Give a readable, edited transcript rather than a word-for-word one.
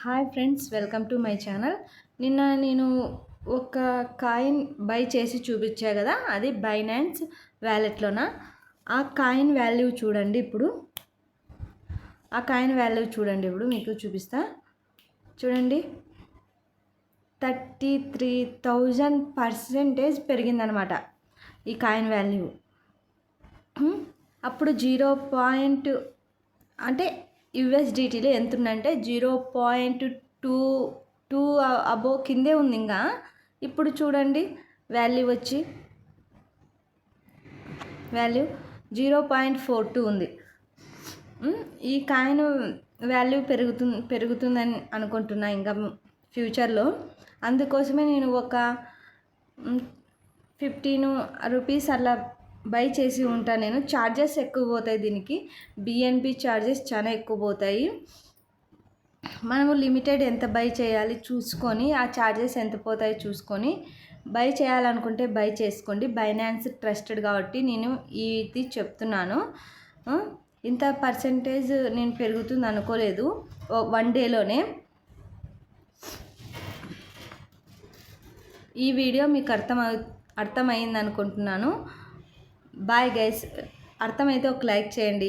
Hi friends, welcome to my channel. నిన్న నేను ఒక కాయిన్ బై చేసి చూపించా కదా, అది బైనాన్స్ వ్యాలెట్లోన. ఆ కాయిన్ వాల్యూ చూడండి. ఇప్పుడు మీకు చూపిస్తా. చూడండి, 33,000% పెరిగిందనమాట ఈ కాయిన్ వాల్యూ. అప్పుడు అంటే యూఎస్డిటీలో ఎంత ఉందంటే 0.22 అబో కిందే ఉంది. ఇంకా ఇప్పుడు చూడండి, వాల్యూ 0.42 ఉంది. ఈ కాయిన్ వాల్యూ పెరుగుతుందని అనుకుంటున్నా ఇంకా ఫ్యూచర్లో. అందుకోసమే నేను ఒక 15 రూపీస్ అలా బై చేసి ఉంటాను. నేను ఛార్జెస్ ఎక్కువ పోతాయి దీనికి, బిఎన్బి ఛార్జెస్ చాలా ఎక్కువ పోతాయి. మనము లిమిటెడ్ ఎంత బై చేయాలి చూసుకొని, ఆ ఛార్జెస్ ఎంత పోతాయి చూసుకొని బై చేయాలనుకుంటే బై చేసుకోండి. బైనాన్స్ ట్రస్టెడ్ కాబట్టి నేను ఇది చెప్తున్నాను. ఇంత పర్సెంటేజ్ నేను పెరుగుతుంది అనుకోలేదు వన్ డేలోనే. ఈ వీడియో మీకు అర్థమైంది అనుకుంటున్నాను. Bye guys. అర్థమైతే ఒక లైక్ చేయండి.